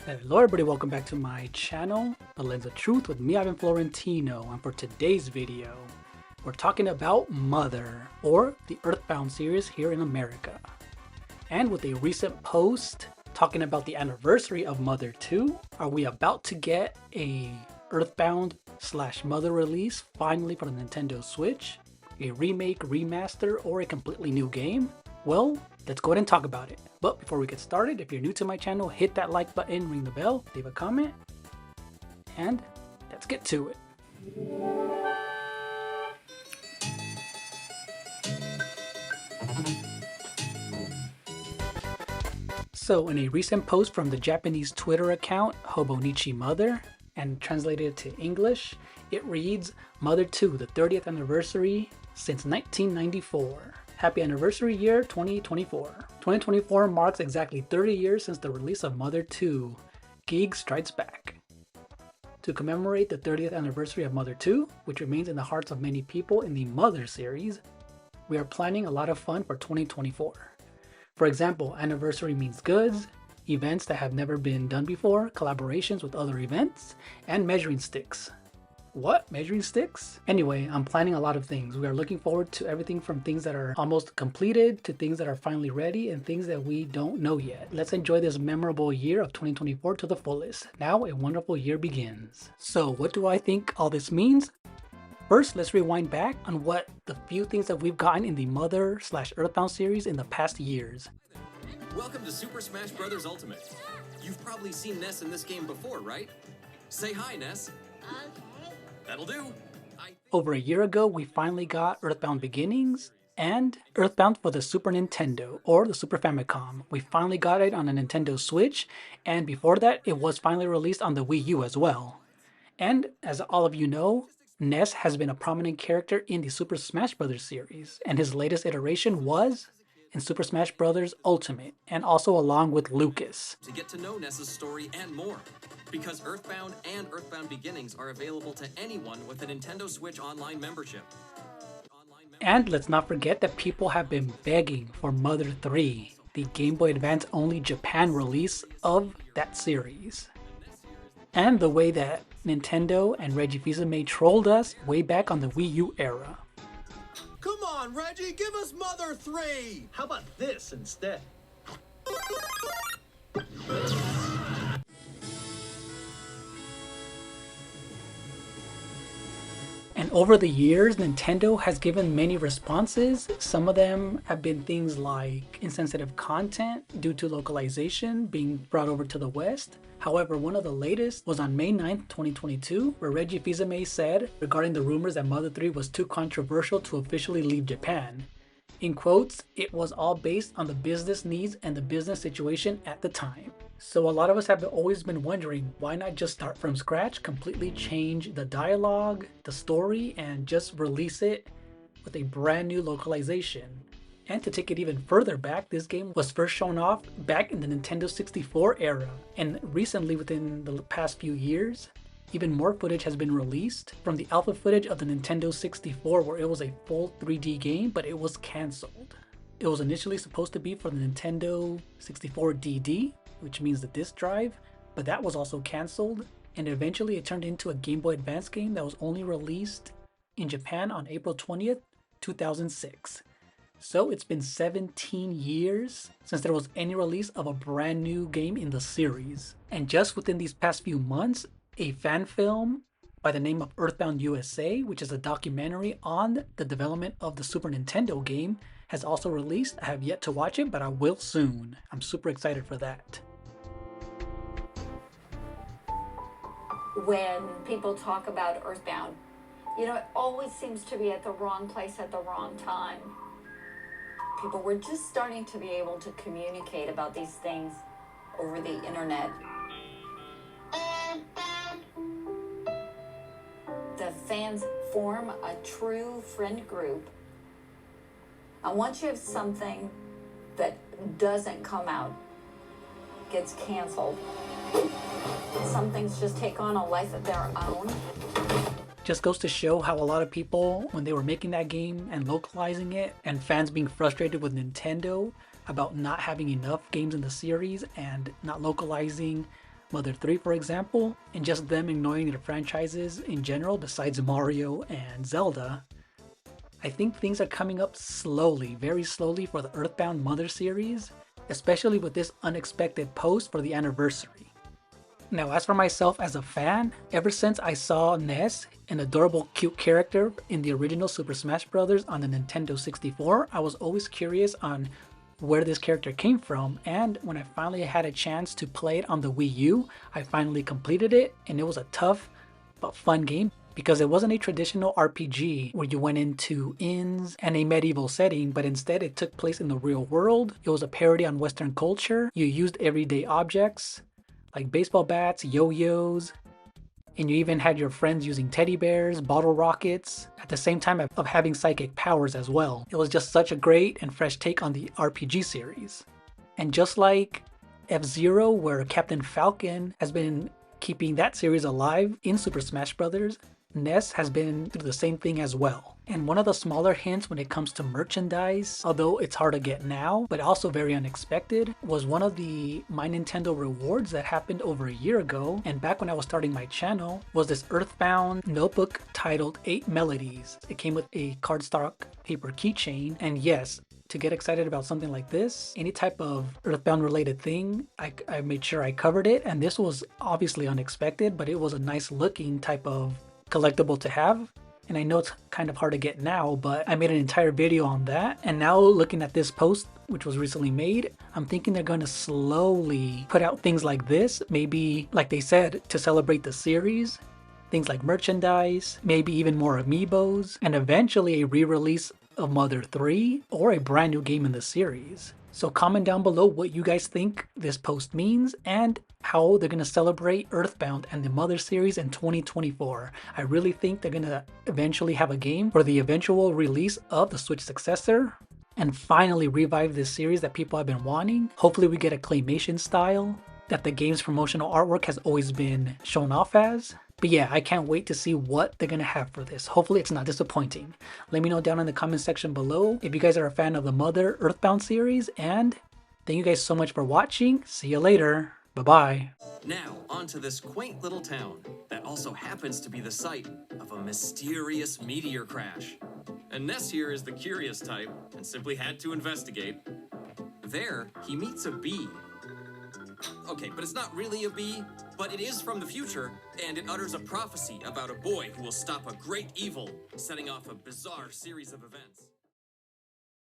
Hello everybody, welcome back to my channel, The Lens of Truth with me, Ivan Florentino, and for today's video, we're talking about Mother, or the Earthbound series here in America. And with a recent post talking about the anniversary of Mother 2, are we about to get a Earthbound / Mother release finally for the Nintendo Switch? A remake, remaster, or a completely new game? Well, let's go ahead and talk about it. But before we get started, if you're new to my channel, hit that like button, ring the bell, leave a comment, and let's get to it. So in a recent post from the Japanese Twitter account Hobonichi Mother, and translated to English, it reads, Mother 2, the 30th anniversary since 1994. Happy anniversary year 2024. 2024 marks exactly 30 years since the release of Mother 2, Geek Strikes Back. To commemorate the 30th anniversary of Mother 2, which remains in the hearts of many people in the Mother series, we are planning a lot of fun for 2024. For example, anniversary means goods, events that have never been done before, collaborations with other events, and measuring sticks. What? Measuring sticks? Anyway, I'm planning a lot of things. We are looking forward to everything from things that are almost completed to things that are finally ready and things that we don't know yet. Let's enjoy this memorable year of 2024 to the fullest. Now a wonderful year begins. So what do I think all this means? First, let's rewind back on what the few things that we've gotten in the Mother / Earthbound series in the past years. Welcome to Super Smash Bros. Ultimate. You've probably seen Ness in this game before, right? Say hi, Ness. Okay. That'll do. Over a year ago, we finally got Earthbound Beginnings and Earthbound for the Super Nintendo, or the Super Famicom. We finally got it on a Nintendo Switch, and before that, it was finally released on the Wii U as well. And as all of you know, Ness has been a prominent character in the Super Smash Bros. Series, and his latest iteration was in Super Smash Bros. Ultimate, and also along with Lucas. To get to know Ness's story and more, because Earthbound and Earthbound Beginnings are available to anyone with a Nintendo Switch Online membership. And let's not forget that people have been begging for Mother 3, the Game Boy Advance only Japan release of that series. And the way that Nintendo and Reggie Fils-Aimé trolled us way back on the Wii U era. Come on, Reggie, give us Mother 3! How about this instead? And over the years, Nintendo has given many responses. Some of them have been things like insensitive content due to localization being brought over to the West. However, one of the latest was on May 9th, 2022, where Reggie Fils-Aimé said regarding the rumors that Mother 3 was too controversial to officially leave Japan. In quotes, it was all based on the business needs and the business situation at the time. So a lot of us have always been wondering, why not just start from scratch, completely change the dialogue, the story, and just release it with a brand new localization. And to take it even further back, this game was first shown off back in the Nintendo 64 era. And recently, within the past few years, even more footage has been released from the alpha footage of the Nintendo 64, where it was a full 3D game, but it was cancelled. It was initially supposed to be for the Nintendo 64 DD, which means the disk drive, but that was also cancelled, and eventually it turned into a Game Boy Advance game that was only released in Japan on April 20th, 2006. So it's been 17 years since there was any release of a brand new game in the series. And just within these past few months, a fan film by the name of Earthbound USA, which is a documentary on the development of the Super Nintendo game, has also released. I have yet to watch it, but I will soon. I'm super excited for that. When people talk about Earthbound, it always seems to be at the wrong place at the wrong time. People were just starting to be able to communicate about these things over the internet. The fans form a true friend group. And once you have something that doesn't come out, gets canceled, some things just take on a life of their own. Just goes to show how a lot of people, when they were making that game and localizing it, and fans being frustrated with Nintendo about not having enough games in the series and not localizing Mother 3 for example, and just them ignoring their franchises in general besides Mario and Zelda. I think things are coming up slowly, very slowly for the Earthbound Mother series, especially with this unexpected post for the anniversary. Now, as for myself as a fan, ever since I saw Ness, an adorable cute character in the original Super Smash Bros. On the Nintendo 64, I was always curious on where this character came from, and when I finally had a chance to play it on the Wii U, I finally completed it, and it was a tough but fun game because it wasn't a traditional RPG where you went into inns and a medieval setting, but instead it took place in the real world. It was a parody on Western culture. You used everyday objects like baseball bats, yo-yos, and you even had your friends using teddy bears, bottle rockets, at the same time of having psychic powers as well. It was just such a great and fresh take on the RPG series. And just like F-Zero, where Captain Falcon has been keeping that series alive in Super Smash Bros., Ness has been through the same thing as well. And one of the smaller hints when it comes to merchandise, although it's hard to get now, but also very unexpected, was one of the My Nintendo rewards that happened over a year ago, and back when I was starting my channel, was this Earthbound notebook titled 8 Melodies. It came with a cardstock paper keychain, and yes, to get excited about something like this, any type of Earthbound related thing, I made sure I covered it, and this was obviously unexpected, but it was a nice looking type of collectible to have. And I know it's kind of hard to get now, but I made an entire video on that. And now looking at this post, which was recently made, I'm thinking they're going to slowly put out things like this, maybe like they said, to celebrate the series. Things like merchandise, maybe even more amiibos, and eventually a re-release of Mother 3 or a brand new game in the series. So comment down below what you guys think this post means and how they're going to celebrate Earthbound and the Mother series in 2024. I really think they're going to eventually have a game for the eventual release of the Switch successor and finally revive this series that people have been wanting. Hopefully we get a claymation style that the game's promotional artwork has always been shown off as. But yeah, I can't wait to see what they're going to have for this. Hopefully it's not disappointing. Let me know down in the comment section below if you guys are a fan of the Mother Earthbound series. And thank you guys so much for watching. See you later. Bye-bye. Now, onto this quaint little town that also happens to be the site of a mysterious meteor crash. And Ness here is the curious type and simply had to investigate. There, he meets a bee. Okay, but it's not really a bee, but it is from the future, and it utters a prophecy about a boy who will stop a great evil, setting off a bizarre series of events.